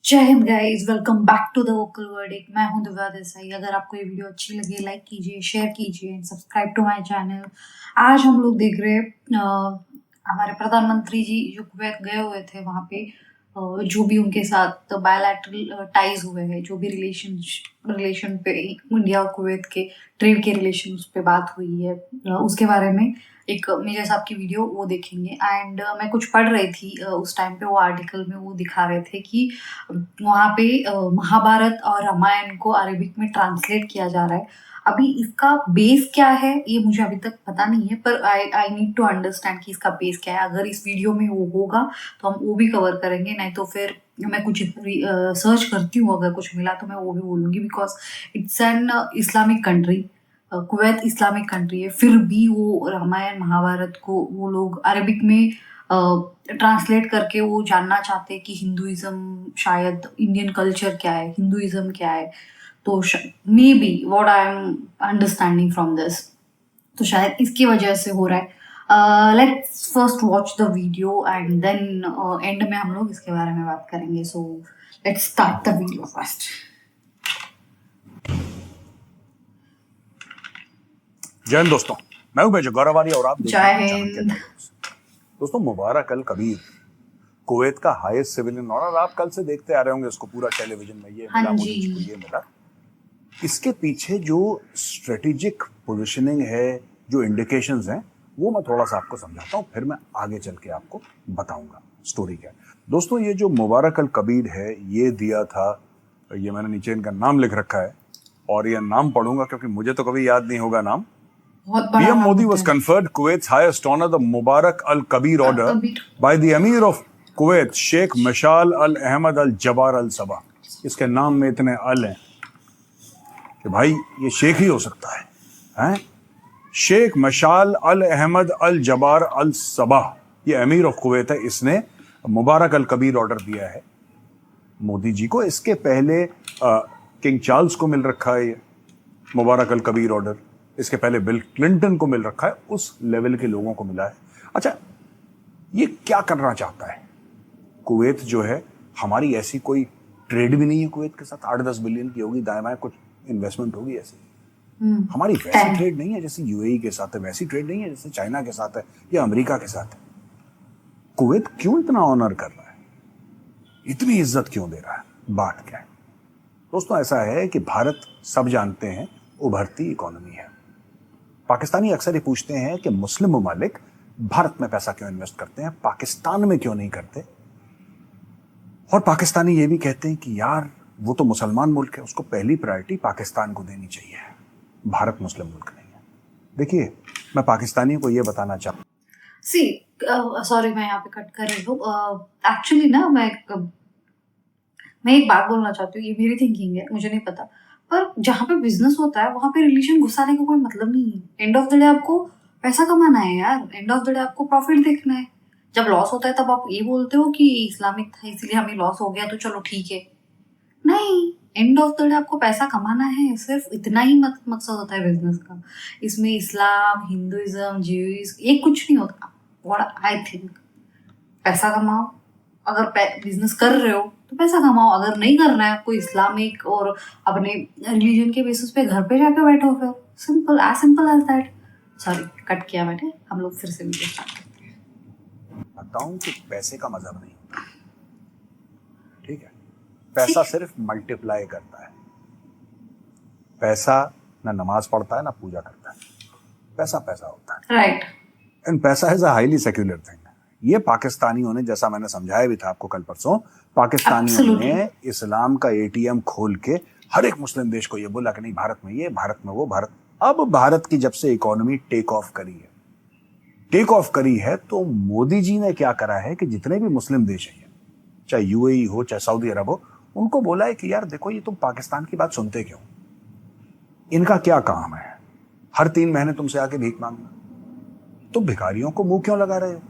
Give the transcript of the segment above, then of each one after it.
जय हिंद guys, welcome back to the vocal verdict. मैं हूं दिव्या देसाई। अगर आपको ये वीडियो अच्छी लगी लाइक कीजिए, शेयर कीजिए and subscribe to my channel. आज हम लोग देख रहे हमारे प्रधानमंत्री जी जो कुवैत गए हुए थे, वहाँ पे जो भी उनके साथ बायलैटरल टाइज हुए हैं, जो भी रिलेशन पे इंडिया और कुवैत के ट्रेड के रिलेशन उस पे बात हुई है, उसके बारे में एक मेजर साहब की वीडियो वो देखेंगे। एंड मैं कुछ पढ़ रही थी उस टाइम पे, वो आर्टिकल में वो दिखा रहे थे कि वहाँ पे महाभारत और रामायण को अरेबिक में ट्रांसलेट किया जा रहा है। अभी इसका बेस क्या है ये मुझे अभी तक पता नहीं है, पर आई नीड टू अंडरस्टैंड कि इसका बेस क्या है। अगर इस वीडियो में वो होगा तो हम वो भी कवर करेंगे, नहीं तो फिर मैं कुछ सर्च करती हूँ, अगर कुछ मिला तो मैं वो भी बोलूँगी। Because it's an Islamic country, Kuwait Islamic country है, फिर भी वो रामायण महाभारत को वो लोग अरबिक में ट्रांसलेट करके वो जानना चाहते हैं कि हिंदुइज्म, शायद इंडियन कल्चर क्या है, हिंदुइज्म क्या है। तो may be what I am understanding from this, तो शायद इसकी वजह से हो रहा है। Let's first watch the video and then end में हम लोग इसके बारे में बात करेंगे। So let's start the video first. जय हिंद दोस्तों, मैं हूं मेजर गौरवारी और आप देख रहे हैं जय चाणक्य हिंद। टाइम्स। दोस्तों, मुबारक अल कबीर कुवैत का हाईएस्ट सिविलियन ऑनर, आप कल से देखते आ रहे होंगे इसको पूरा टेलीविजन में। ये मिला मोदी जी को, ये मिला। इसके पीछे जो स्ट्रेटेजिक पोजीशनिंग है, जो इंडिकेशंस हैं, वो मैं थोड़ा सा आपको समझाता हूँ, फिर मैं आगे चल के आपको बताऊंगा स्टोरी क्या है। दोस्तों, ये जो मुबारक अल कबीर है, ये दिया था, ये मैंने नीचे इनका नाम लिख रखा है और ये नाम पढ़ूंगा क्योंकि मुझे तो कभी याद नहीं होगा नाम। PM Modi was conferred Kuwait's highest honor, the Mubarak Al Kabir order, by the Emir of Kuwait, Sheikh Mashal Al Ahmad Al Jabbar Al Sabah. इसके नाम में इतने अल हैं कि भाई ये शेख ही हो सकता है, हैं? शेख मशाल अल अहमद अल जबार अल सबाह, ये अमीर ऑफ कुवैत है। इसने मुबारक अल कबीर ऑर्डर दिया है मोदी जी को। इसके पहले किंग चार्ल्स को मिल रखा है ये मुबारक अल कबीर ऑर्डर। इसके पहले बिल क्लिंटन को मिल रखा है, उस लेवल के लोगों को मिला है। अच्छा, ये क्या करना चाहता है? कुवैत जो है, हमारी ऐसी कोई ट्रेड भी नहीं है कुवैत के साथ। 8-10 बिलियन की होगी, दाएं बाएं कुछ इन्वेस्टमेंट होगी ऐसी। हमारी वैसी ट्रेड नहीं है जैसे यूएई के साथ है, वैसी ट्रेड नहीं है जैसे चाइना के साथ है या अमेरिका के साथ है। कुवैत क्यों इतना ऑनर कर रहा है, इतनी इज्जत क्यों दे रहा है? बात क्या है दोस्तों? ऐसा है कि भारत, सब जानते हैं, उभरती इकोनॉमी है। पाकिस्तानी अक्सर ये पूछते हैं कि मुस्लिम ममालिक भारत में पैसा क्यों इन्वेस्ट करते हैं, पाकिस्तान में क्यों नहीं करते। और पाकिस्तानी ये भी कहते हैं कि यार वो तो मुसलमान मुल्क है, उसको पहली प्रायोरिटी पाकिस्तान को देनी चाहिए, भारत मुस्लिम मुल्क नहीं है। देखिए, मैं पाकिस्तानियों को ये बताना चाहता हूँ, सॉरी मैं यहाँ पे कट कर रही हूँ। एक्चुअली ना मैं एक बात बोलना चाहती हूँ, ये मेरी थिंकिंग है, मुझे नहीं पता, पर जहाँ पे बिजनेस होता है वहाँ पे रिलेशन घुसाने का कोई मतलब नहीं है। एंड ऑफ द डे आपको पैसा कमाना है यार, एंड ऑफ द डे आपको प्रॉफिट देखना है। जब लॉस होता है तब आप ये बोलते हो कि इस्लामिक था इसलिए हमें लॉस हो गया तो चलो ठीक है। नहीं, एंड ऑफ द डे आपको पैसा कमाना है, सिर्फ इतना ही मकसद होता है बिजनेस का। इसमें इस्लाम, हिंदुइज्म, ज्यूइज ये कुछ नहीं होता। व्हाट आई थिंक, पैसा कमाओ। अगर बिजनेस कर रहे हो तो पैसा कमाओ, अगर नहीं करना है आपको इस्लामिक और अपने रिलीजन के बेसिस पे घर पे जाके बैठो, फिर simple as that. Sorry cut किया मैंने, हम लोग फिर से वीडियो स्टार्ट करते हैं। बताऊं कि पैसे का मजहब नहीं होता, ठीक है? पैसा सिर्फ मल्टीप्लाई करता है। पैसा ना नमाज पढ़ता है ना पूजा करता है, पैसा पैसा होता है, राइट। एंड पैसा is a highly secular thing. ये पाकिस्तानियों ने, जैसा मैंने समझाया भी था आपको कल परसों, पाकिस्तानियों ने इस्लाम का एटीएम खोल के हर एक मुस्लिम देश को ये बोला कि नहीं, भारत में ये, भारत में वो, भारत। अब भारत की जब से इकोनॉमी टेक ऑफ करी है तो मोदी जी ने क्या करा है कि जितने भी मुस्लिम देश हैं, चाहे यूएई हो चाहे सऊदी अरब हो, उनको बोला है कि यार देखो, ये तुम पाकिस्तान की बात सुनते क्यों? इनका क्या काम है हर 3 महीने तुमसे आके भीख मांगना? तुम भिखारियों को मुंह क्यों लगा रहे हो?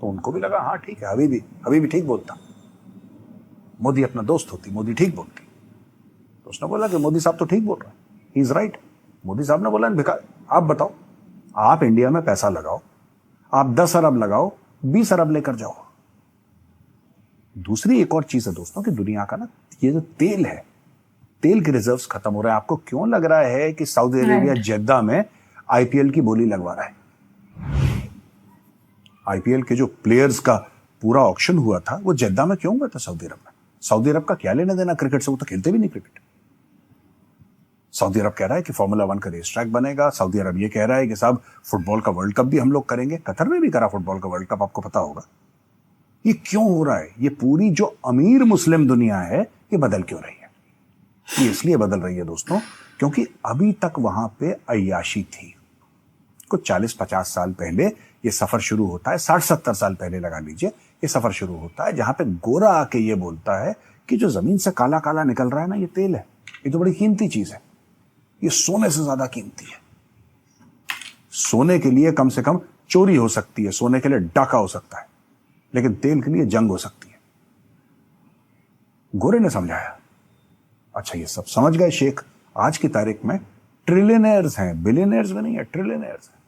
तो उनको भी लगा, हाँ ठीक है, अभी भी ठीक बोलता, मोदी अपना दोस्त होती, मोदी ठीक बोलती। तो उसने बोला कि मोदी साहब तो ठीक बोल रहे हैं, ही इज राइट। मोदी साहब ने बोला, भिखारी, आप बताओ, आप इंडिया में पैसा लगाओ, आप 10 अरब लगाओ, 20 अरब लेकर जाओ। दूसरी एक और चीज है दोस्तों कि दुनिया का ना ये जो तेल है, तेल के रिजर्व्स खत्म हो रहे हैं। आपको क्यों लग रहा है कि सऊदी अरेबिया जेद्दा में आईपीएल की बोली लगवा रहा है? आईपीएल के जो प्लेयर्स का पूरा ऑक्शन हुआ था वो जेद्दा में क्यों हुआ था? सऊदी अरब में। सऊदी अरब का क्या लेना देना क्रिकेट से? वो तो खेलते भी नहीं क्रिकेट। सऊदी अरब कह रहा है कि फॉर्मूला 1 का रेस ट्रैक बनेगा। सऊदी अरब ये कह रहा है कि साहब फुटबॉल का वर्ल्ड कप भी हम लोग करेंगे। कतर में भी करा फुटबॉल का वर्ल्ड कप, आपको पता होगा। ये क्यों हो रहा है? ये पूरी जो अमीर मुस्लिम दुनिया है ये बदल क्यों रही है? ये इसलिए बदल रही है दोस्तों क्योंकि अभी तक वहां पे अय्याशी थी। कुछ 40-50 साल पहले ये सफर शुरू होता है, 60-70 साल पहले लगा लीजिए ये सफर शुरू होता है, जहां पे गोरा आके ये बोलता है कि जो जमीन से काला काला निकल रहा है ना, ये तेल है, ये तो बड़ी कीमती चीज है, ये सोने से ज्यादा कीमती है। सोने के लिए कम से कम चोरी हो सकती है, सोने के लिए डाका हो सकता है, लेकिन तेल के लिए जंग हो सकती है। गोरे ने समझाया। अच्छा, ये सब समझ गए शेख। आज की तारीख में ट्रिलियनर्स हैं, बिलियनर्स में नहीं है, ट्रिलियनर्स हैं।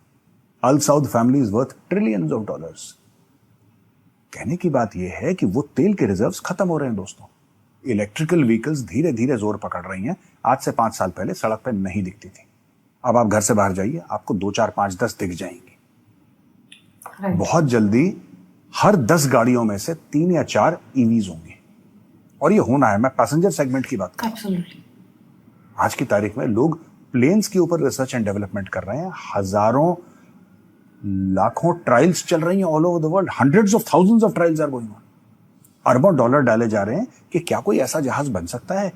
Al Saud family is worth trillions of dollars. कहने की बात यह है कि वो तेल के रिजर्व्स खत्म हो रहे हैं दोस्तों। इलेक्ट्रिकल व्हीकल्स धीरे धीरे जोर पकड़ रही हैं। आज से 5 साल पहले सड़क पर नहीं दिखती थी, अब आप घर से बाहर जाइए, आपको 2, 4, 5, 10 दिख जाएंगी। बहुत जल्दी हर 10 गाड़ियों में से 3 या 4 ईवीज होंगी, और ये होना है। मैं पैसेंजर सेगमेंट की बात कर रहा हूं। आज की तारीख में लोग प्लेन्स के ऊपर रिसर्च एंड डेवलपमेंट कर रहे हैं। हजारों लाखों ट्रायल्स चल रही हैं all over the world. Hundreds of thousands of trials are going on. अरबों डॉलर डाले जा रहे हैं कि क्या कोई ऐसा जहाज बन सकता है?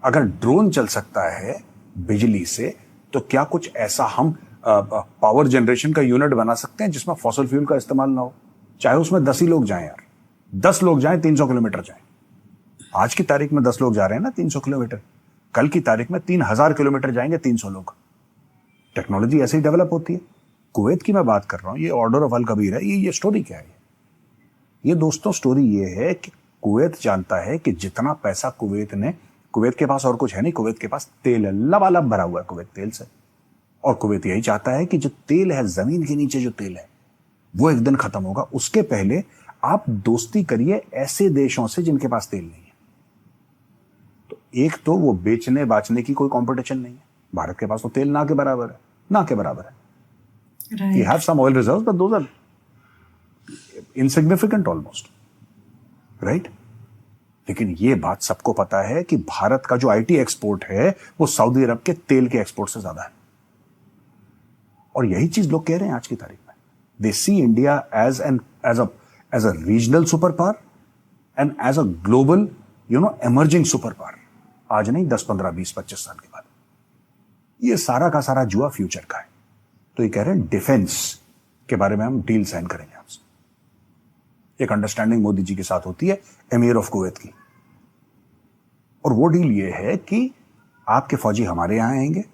अगर ड्रोन चल सकता है बिजली से, तो क्या कुछ ऐसा हम पावर जनरेशन का यूनिट बना सकते हैं जिसमें फॉसिल फ्यूल का इस्तेमाल ना हो? चाहे उसमें 10 ही लोग जाएं यार, 10 लोग जाएं, 300 किलोमीटर जाएं। आज की तारीख में 10 लोग जा रहे हैं ना 300 किलोमीटर, कल की तारीख में 3000 किलोमीटर जाएंगे 300 लोग। टेक्नोलॉजी ऐसे ही डेवलप होती है। कुवैत की मैं बात कर रहा हूं, ये ऑर्डर ऑफ अल कबीर है। ये स्टोरी क्या है? ये दोस्तों स्टोरी ये है कि कुवैत जानता है कि जितना पैसा कुवैत के पास और कुछ है नहीं, कुवैत के पास तेल है, लबालब भरा हुआ है कुवैत तेल से। और कुवैत यही चाहता है कि जो तेल है, जमीन के नीचे जो तेल है, वो एक दिन खत्म होगा। उसके पहले आप दोस्ती करिए ऐसे देशों से जिनके पास तेल नहीं है। तो एक तो वो बेचने बाचने की कोई कंपटीशन नहीं है। भारत के पास तो तेल ना के बराबर है, ना के बराबर है। We have some oil reserves, but those are insignificant almost, right? लेकिन ये बात सबको पता है कि भारत का जो आईटी एक्सपोर्ट है वो सऊदी अरब के तेल के एक्सपोर्ट से ज्यादा है। और यही चीज लोग कह रहे हैं आज की तारीख में। They see India as a regional superpower and as a global, emerging superpower. आज नहीं, 10, 15, 20, 25 साल के बाद। ये सारा का सारा जुआ फ्यूचर का है। तो ये कह रहे हैं डिफेंस के बारे में हम डील साइन करेंगे आपसे। एक अंडरस्टैंडिंग मोदी जी के साथ होती है एमीर ऑफ कुवैत की, और वो डील ये है कि आपके फौजी हमारे यहां आएंगे,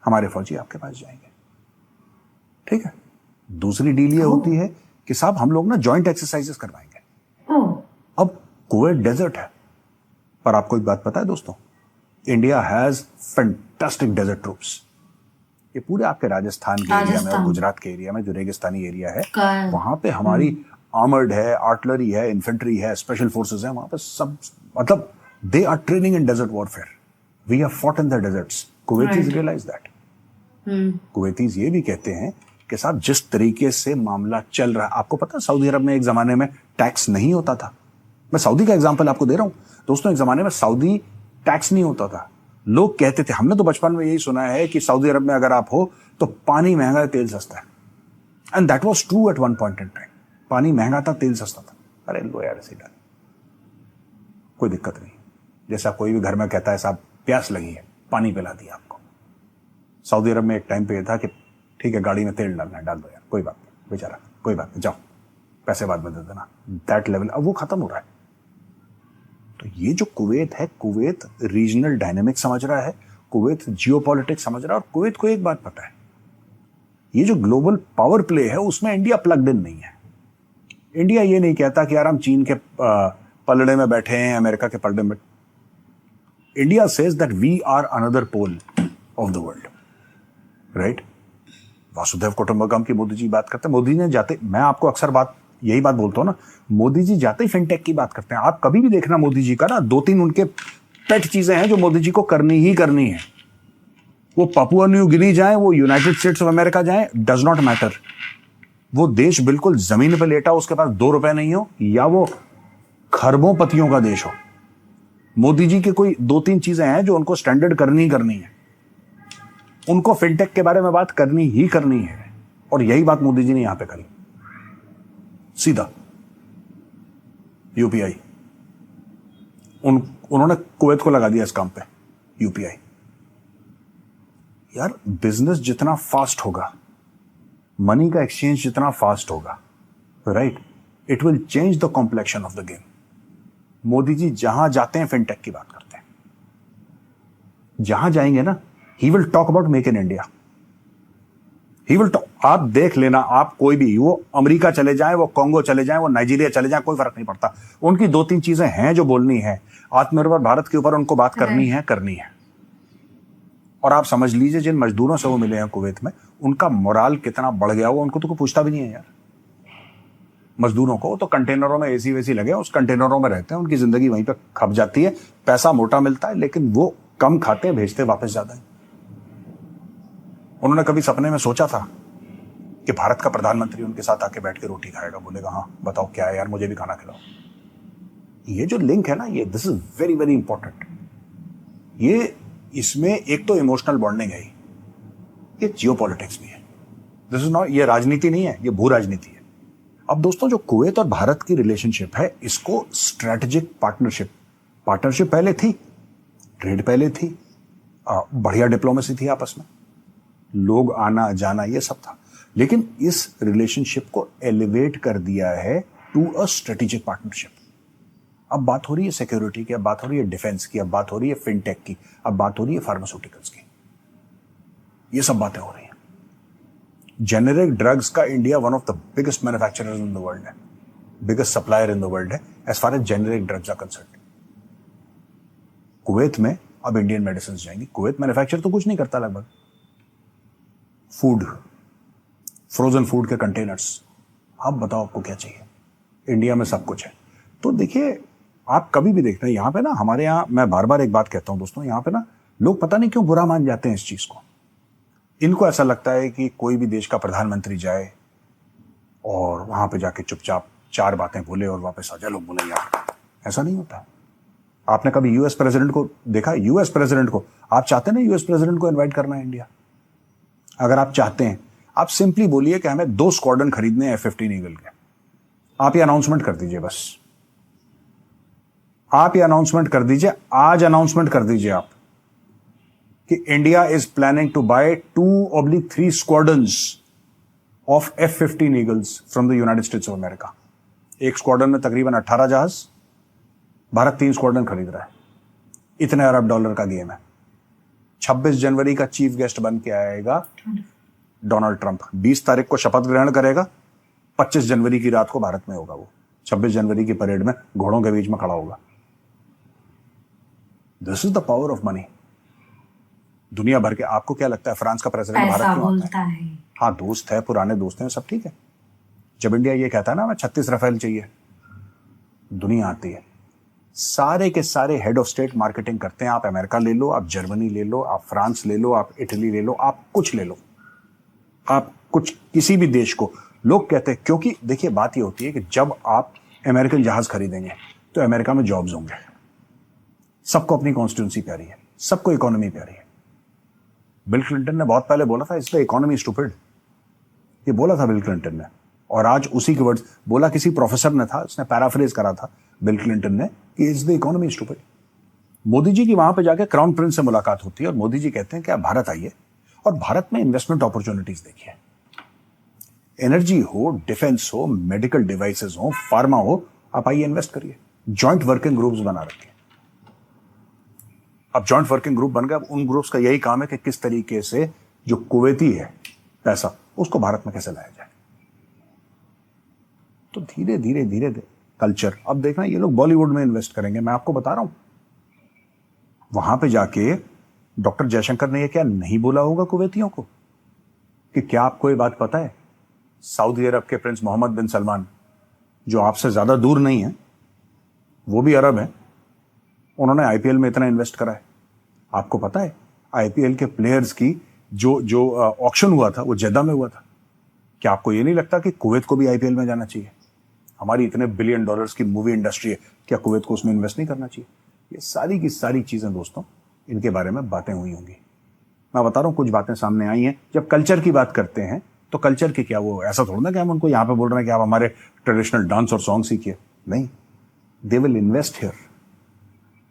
हमारे फौजी आपके पास जाएंगे। ठीक है। दूसरी डील ये होती है कि साहब हम लोग ना जॉइंट एक्सरसाइजेस करवाएंगे। अब कुवैत डेजर्ट है, पर आपको एक बात पता है दोस्तों, India has fantastic desert troops. ये पूरे आपके राजस्थान के एरिया में और गुजरात के एरिया में जो रेगिस्तानी एरिया है, वहां पे हमारी आर्मर्ड है, आर्टिलरी है, इन्फेंट्री है, स्पेशल फोर्सेस है। वहां पे सब, मतलब they are training in desert warfare. We have fought in the deserts. Kuwaitis realise that. Kuwaitis ये भी कहते हैं कि साहब जिस तरीके से मामला चल रहा है, आपको पता है सऊदी अरब में एक जमाने में टैक्स नहीं होता था। मैं सऊदी का एग्जाम्पल आपको दे रहा हूं दोस्तों। एक जमाने में सऊदी टैक्स नहीं होता था। लोग कहते थे, हमने तो बचपन में यही सुना है कि सऊदी अरब में अगर आप हो तो पानी महंगा है, तेल सस्ता है। And that was true eight one point in time. पानी महंगा था, तेल सस्ता था। अरे लो यार, ऐसे डाल, कोई दिक्कत नहीं। जैसा कोई भी घर में कहता है साहब प्यास लगी है, पानी पिला दिया आपको। सऊदी अरब में एक टाइम पे था कि ठीक है गाड़ी में तेल डालना है, डाल दो यार, कोई बात नहीं, बेचारा कोई बात नहीं, जाओ पैसे बाद में दे देना। दैट लेवल अब वो खत्म हो रहा है। तो ये जो कुवैत है, कुवैत रीजनल डायनेमिक्स समझ रहा है, कुवैत जियोपॉलिटिक्स समझ रहा है। और कुवैत को एक बात पता है, ये जो ग्लोबल पावर प्ले है उसमें इंडिया प्लग्ड इन नहीं है। इंडिया ये नहीं कहता कि यार हम चीन के पलड़े में बैठे हैं, अमेरिका के पलड़े में। India says that we are another pole of the world, right? वासुदेव कुटुंबकम की मोदी जी बात करते हैं। मोदी ने जाते, मैं आपको अक्सर बात यही बात बोलता हूँ ना, मोदी जी जाते ही फिनटेक की बात करते हैं। आप कभी भी देखना मोदी जी का ना, 2-3 उनके पेट चीजें हैं जो मोदी जी को करनी ही करनी है। वो पापुआ न्यू गिनी जाए, वो यूनाइटेड स्टेट्स ऑफ अमेरिका जाए, डज नॉट मैटर। वो देश बिल्कुल जमीन पर लेटा, उसके पास 2 रुपए नहीं हो, या वो खरबों पतियों का देश हो, मोदी जी की कोई 2-3 चीजें हैं जो उनको स्टैंडर्ड करनी ही करनी है। उनको फिनटेक के बारे में बात करनी ही करनी है, और यही बात मोदी जी ने यहां पे करी। सीधा यूपीआई, उन्होंने कुवैत को लगा दिया इस काम पे, यूपीआई। यार बिजनेस जितना फास्ट होगा, मनी का एक्सचेंज जितना फास्ट होगा, right, it will change the complexion of the game. Modi ji जहां जाते हैं फिनटेक की बात करते हैं, जहां जाएंगे ना, he will talk about make in India, he will talk. आप देख लेना, आप कोई भी, वो अमेरिका चले जाएं, वो कांगो चले जाएं, वो नाइजीरिया चले जाएं, कोई फर्क नहीं पड़ता। उनकी 2-3 चीजें हैं जो बोलनी है, आत्मनिर्भर भारत के ऊपर उनको बात करनी है, करनी है। और आप समझ लीजिए जिन मजदूरों से वो मिले हैं कुवैत में, उनका मोराल कितना बढ़ गया हुआ, उनको तो कोई पूछता भी नहीं है यार। मजदूरों को तो कंटेनरों में एसी वेसी लगे, उस कंटेनरों में रहते हैं, उनकी जिंदगी वहीं पे खप जाती है, पैसा मोटा मिलता है, लेकिन वो कम खाते हैं, भेजते वापस ज्यादा है। उन्होंने कभी सपने में सोचा था कि भारत का प्रधानमंत्री उनके साथ आके बैठ के रोटी खाएगा, बोलेगा हाँ बताओ क्या है यार, मुझे भी खाना खिलाओ। ये जो लिंक है ना, ये this is very very important. ये इसमें एक तो इमोशनल बॉन्डिंग है, ये जियोपॉलिटिक्स भी है। दिस इज नॉट, ये राजनीति नहीं है, ये भू राजनीति है। अब दोस्तों जो कुवैत और भारत की रिलेशनशिप है, इसको स्ट्रेटेजिक पार्टनरशिप पहले थी, ट्रेड पहले थी, बढ़िया डिप्लोमेसी थी आपस में, लोग आना जाना ये सब था, लेकिन इस रिलेशनशिप को एलिवेट कर दिया है टू अ स्ट्रेटेजिक पार्टनरशिप। अब बात हो रही है सिक्योरिटी की, अब बात हो रही है डिफेंस की, अब बात हो रही है फिनटेक की, अब बात हो रही है फार्मास्यूटिकल्स की, ये सब बातें हो रही हैं। जेनेरिक ड्रग्स का India one of the biggest manufacturers in the world है, biggest supplier in the world है as far as generic drugs are concerned. Kuwait में अब इंडियन मेडिसिन जाएंगी। कुवैत मैन्युफैक्चर तो कुछ नहीं करता, लगभग फूड, फ्रोजन फूड के कंटेनर्स। अब बताओ आपको क्या चाहिए, इंडिया में सब कुछ है। तो देखिए, आप कभी भी देखते हैं यहाँ पे ना, हमारे यहाँ, मैं बार बार एक बात कहता हूँ दोस्तों, यहाँ पे ना लोग पता नहीं क्यों बुरा मान जाते हैं इस चीज को। इनको ऐसा लगता है कि कोई भी देश का प्रधानमंत्री जाए और वहां पे जाके चुपचाप 4 बातें बोले और वापस आ जाए, लोग बोले यार, ऐसा नहीं होता। आपने कभी यूएस प्रेसिडेंट को देखा? यूएस प्रेसिडेंट को आप चाहते हैं ना, यूएस प्रेसिडेंट को इन्वाइट करना है इंडिया, अगर आप चाहते हैं, आप सिंपली बोलिए कि हमें 2 स्क्वाड्रन खरीदने हैं F-15 ईगल के। आप ये अनाउंसमेंट कर दीजिए, बस आप ये अनाउंसमेंट कर दीजिए, आज अनाउंसमेंट कर दीजिए आप कि India is planning to buy 2/3 squadrons of F-15 eagles from the United States of America. एक स्क्वाड्रन में तकरीबन 18 जहाज, भारत 3 स्क्वाड्रन खरीद रहा है। इतने अरब डॉलर का गेम है। 26 जनवरी का चीफ गेस्ट बन के आएगा डोनाल्ड ट्रंप। 20 तारीख को शपथ ग्रहण करेगा, 25 जनवरी की रात को भारत में होगा वो। 26 जनवरी की परेड में घोड़ों के बीच में खड़ा होगा। This is the power of money. दुनिया भर के, आपको क्या लगता है फ्रांस का प्रेसिडेंट भारत क्यों आता है? हाँ, दोस्त है, पुराने दोस्त हैं, सब ठीक है। जब इंडिया ये कहता है ना, मैं 36 रफेल चाहिए, दुनिया आती है। सारे के सारे हेड ऑफ स्टेट मार्केटिंग करते हैं। आप अमेरिका ले लो, आप जर्मनी ले लो, आप फ्रांस ले लो, आप इटली ले लो, आप कुछ ले लो, आप कुछ किसी भी देश को, लोग कहते हैं, क्योंकि देखिए बात ये होती है कि जब आप अमेरिकन जहाज खरीदेंगे तो अमेरिका में जॉब्स होंगे। सबको अपनी कॉन्स्टिट्यूंसी प्यारी है, सबको इकोनॉमी प्यारी है। बिल क्लिंटन ने बहुत पहले बोला था, इसलिए इकोनॉमी स्टूपिड, ये बोला था बिल क्लिंटन ने, और आज उसी के वर्ड्स बोला किसी प्रोफेसर ने था, उसने पैराफ्रेज करा था बिल क्लिंटन ने कि is the economy stupid. Modi ji की वहां पे जाके क्राउन प्रिंस से मुलाकात होती है और मोदी जी कहते हैं कि आप भारत आइए और भारत में इन्वेस्टमेंट अपॉर्चुनिटीज देखिए। एनर्जी हो, डिफेंस हो, मेडिकल डिवाइसेस हो, फार्मा हो, आप आइए इन्वेस्ट करिए। जॉइंट वर्किंग ग्रुप्स बना रखे। अब जॉइंट वर्किंग ग्रुप बन गया। अब उन ग्रुप्स का यही काम है कि किस तरीके से जो कुवैती है पैसा, उसको भारत में कैसे लाया जाए। तो धीरे धीरे धीरे कल्चर, अब देखना ये लोग बॉलीवुड में इन्वेस्ट करेंगे, मैं आपको बता रहा हूं। वहां पे जाके डॉक्टर जयशंकर ने ये क्या नहीं बोला होगा कुवैतियों को कि क्या आपको ये बात पता है, सऊदी अरब के प्रिंस मोहम्मद बिन सलमान जो आपसे ज़्यादा दूर नहीं है, वो भी अरब है, उन्होंने आईपीएल में इतना इन्वेस्ट करा है। आपको पता है आईपीएल के प्लेयर्स की जो जो ऑक्शन हुआ था वो जेद्दा में हुआ था। क्या आपको ये नहीं लगता कि कुवैत को भी आईपीएल में जाना चाहिए? हमारी इतने बिलियन डॉलर्स की मूवी इंडस्ट्री है, क्या कुवैत को उसमें इन्वेस्ट नहीं करना चाहिए? ये सारी की सारी चीज़ें दोस्तों, इनके बारे में बातें हुई होंगी। मैं बता रहा हूँ, कुछ बातें सामने आई हैं। जब कल्चर की बात करते हैं तो कल्चर के क्या, वो ऐसा थोड़ा ना कि हम उनको यहाँ पे बोल रहे हैं कि आप हमारे ट्रेडिशनल डांस और सॉन्ग सीखिए। नहीं, they will invest here,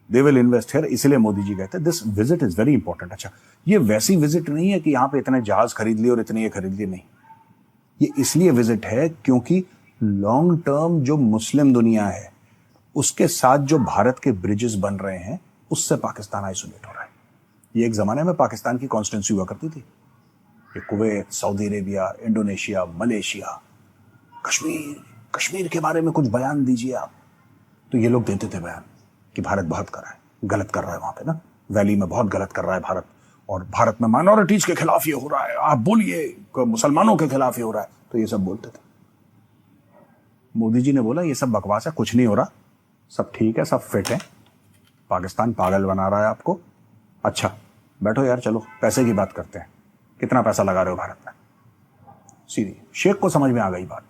they will invest here. इसलिए मोदी जी कहते हैं this visit is very important. अच्छा, ये वैसी विजिट नहीं है कि यहाँ पे इतने जहाज खरीद लिए और इतने ये खरीद लिए, नहीं। ये इसलिए विजिट है क्योंकि लॉन्ग टर्म जो मुस्लिम दुनिया है उसके साथ जो भारत के ब्रिजेस बन रहे हैं, उससे पाकिस्तान आइसोलेट हो रहा है। ये एक जमाने में पाकिस्तान की कॉन्स्टिट्यूंसी हुआ करती थी। ये Kuwait, Saudi Arabia, Indonesia, Malaysia, Kashmir के बारे में कुछ बयान दीजिए आप, तो ये लोग देते थे बयान कि भारत बहुत कर रहा है, गलत कर रहा है वहां पे ना, वैली में बहुत गलत कर रहा है भारत, और भारत में माइनॉरिटीज के खिलाफ ये हो रहा है, आप बोलिए मुसलमानों के खिलाफ ये हो रहा है, तो ये सब बोलते थे। मोदी जी ने बोला ये सब बकवास है, कुछ नहीं हो रहा, सब ठीक है, सब फिट है, पाकिस्तान पागल बना रहा है आपको। अच्छा बैठो यार, चलो पैसे की बात करते हैं, कितना पैसा लगा रहे हो भारत में? सीधी शेख को समझ में आ गई बात,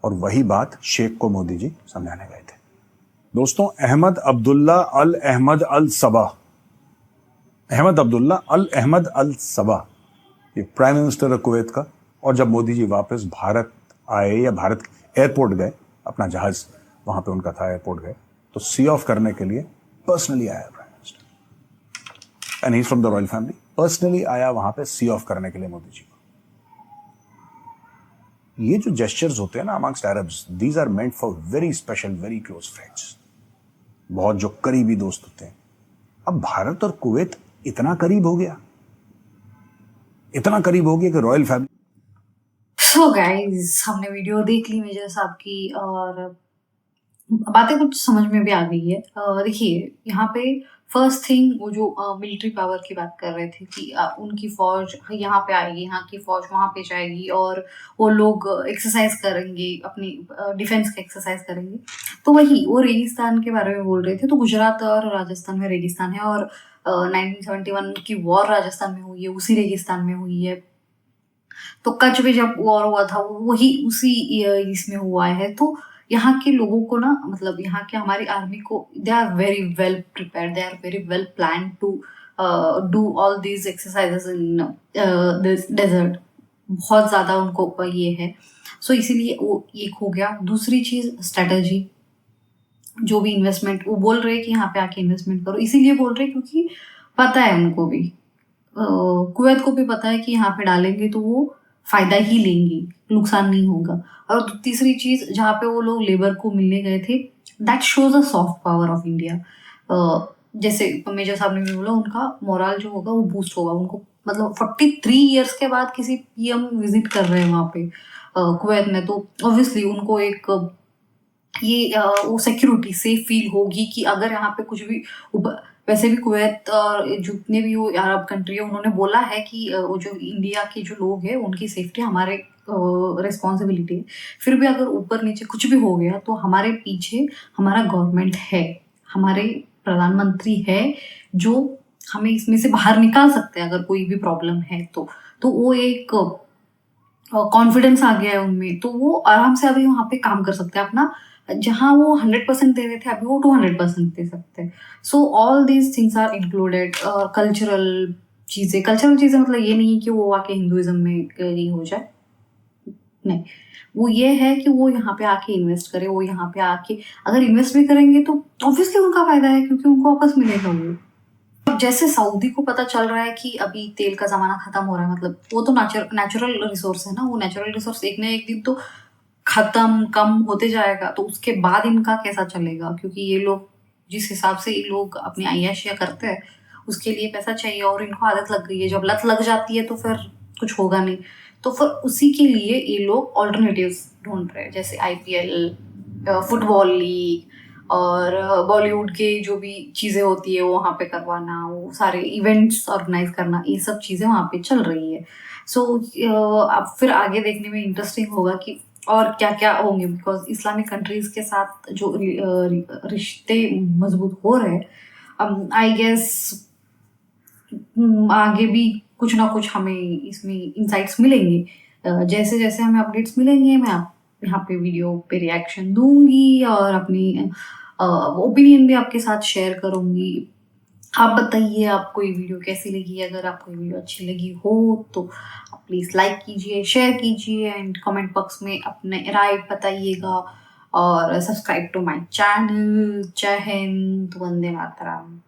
और वही बात शेख को मोदी जी समझाने गए थे। दोस्तों, अहमद अब्दुल्ला अल सबा, ये प्राइम मिनिस्टर है कुवैत का। और जब मोदी जी वापस भारत आए, या भारत एयरपोर्ट गए, अपना जहाज वहां पे उनका था, एयरपोर्ट गए, तो सी ऑफ करने के लिए पर्सनली आया prime minister, and he is from the royal family. Personally आया वहां पे सी ऑफ करने के लिए मोदी जी को। ये जो जेस्चर्स होते हैं ना amongst Arabs, these are meant for very special, very close friends, बहुत जो करीबी दोस्त होते हैं। अब भारत और कुवैत इतना करीब हो गया कि रॉयल फैमिली। सो गाइज, हमने वीडियो देख ली मेजर साहब की, और बातें कुछ समझ में भी आ गई है। देखिए, यहाँ पे फर्स्ट थिंग, वो जो मिलिट्री पावर की बात कर रहे थे कि उनकी फौज यहाँ पे आएगी, यहाँ की फौज वहाँ पे जाएगी, और वो लोग एक्सरसाइज करेंगे, अपनी डिफेंस का एक्सरसाइज करेंगे। तो वही वो रेगिस्तान के बारे में बोल रहे थे। तो गुजरात और राजस्थान में रेगिस्तान है, और 1971 की वॉर राजस्थान में हुई है, उसी रेगिस्तान में हुई है। तो कच्छ में जब वॉर हुआ था, वही उसी इसमें हुआ है। तो यहाँ के लोगों को ना, मतलब यहाँ के हमारी आर्मी को, they are very well prepared, they are very well plan to do all these exercises in this desert. बहुत ज़्यादा उनको ये है। सो इसीलिए वो एक हो गया। दूसरी चीज़ स्ट्रेटजी, जो भी इन्वेस्टमेंट वो बोल रहे हैं कि यहाँ पे आके इन्वेस्टमेंट करो, इसीलिए बोल रहे हैं क्योंकि पता है उनको भी, कुवैत को भी पता है कि यहाँ पे डालेंगे तो वो फायदा ही लेंगी, नुकसान नहीं होगा। और तीसरी चीज, जहाँ पे वो लोग लेबर को मिलने गए थे, that shows a soft power of India. जैसे मेजर साहब ने भी बोला, उनका मोरल जो होगा वो बूस्ट होगा। उनको मतलब 43 ईयर्स के बाद किसी पीएम विजिट कर रहे हैं वहाँ पे कुवैत में, तो ऑब्वियसली उनको एक ये वो सिक्योरिटी सेफ फील होगी कि अगर यहाँ पे कुछ भी वैसे भी कुवैत और जितने भी वो अरब कंट्री है, उन्होंने बोला है कि वो जो इंडिया के जो लोग हैं उनकी सेफ्टी हमारे रिस्पॉन्सिबिलिटी है। फिर भी अगर ऊपर नीचे कुछ भी हो गया तो हमारे पीछे हमारा गवर्नमेंट है, हमारे प्रधानमंत्री है, जो हमें इसमें से बाहर निकाल सकते हैं अगर कोई भी प्रॉब्लम है। तो वो एक कॉन्फिडेंस आ गया है उनमें, तो वो आराम से अभी वहाँ पे काम कर सकते हैं अपना। जहाँ वो 100% दे रहे थे, अभी वो 200% दे सकते हैं। So all these things are included. Cultural चीज़ें मतलब ये नहीं है कि वो आके हिंदुइज्म में ही हो जाए, नहीं। वो ये है कि वो यहाँ पे आके इन्वेस्ट करे, वो यहाँ पे आके अगर इन्वेस्ट भी करेंगे तो ऑब्वियसली उनका फायदा है, क्योंकि उनको वापस मिलेगा वो। अब जैसे सऊदी को पता चल रहा है कि अभी तेल का ज़माना ख़त्म हो रहा है, मतलब वो तो नेचुरल रिसोर्स है ना, वो नेचुरल रिसोर्स एक ना एक दिन तो ख़त्म कम होते जाएगा। तो उसके बाद इनका कैसा चलेगा, क्योंकि ये लोग जिस हिसाब से ये लोग अपनी अय्याशियाँ करते हैं, उसके लिए पैसा चाहिए, और इनको आदत लग गई है। जब लत लग जाती है तो फिर कुछ होगा नहीं। तो फिर उसी के लिए ये लोग ऑल्टरनेटिव्स ढूंढ रहे हैं, जैसे आईपीएल, फुटबॉल लीग, और बॉलीवुड के जो भी चीज़ें होती है वो वहाँ पे करवाना, वो सारे इवेंट्स ऑर्गेनाइज करना, ये सब चीज़ें वहाँ पे चल रही है। सो अब फिर आगे देखने में इंटरेस्टिंग होगा कि और क्या क्या होंगे, बिकॉज इस्लामिक कंट्रीज के साथ जो रिश्ते मजबूत हो रहे हैं, आई गेस आगे भी कुछ ना कुछ हमें इसमें इंसाइट्स मिलेंगे। जैसे जैसे हमें अपडेट्स मिलेंगे मैं आप यहाँ पे वीडियो पे रिएक्शन दूंगी और अपनी ओपिनियन भी आपके साथ शेयर करूंगी। आप बताइए आपको ये वीडियो कैसी लगी। अगर आपको ये वीडियो अच्छी लगी हो तो आप प्लीज़ लाइक कीजिए, शेयर कीजिए एंड कमेंट बॉक्स में अपने राय बताइएगा और सब्सक्राइब टू माय चैनल। जय हिंद, वंदे मातरम।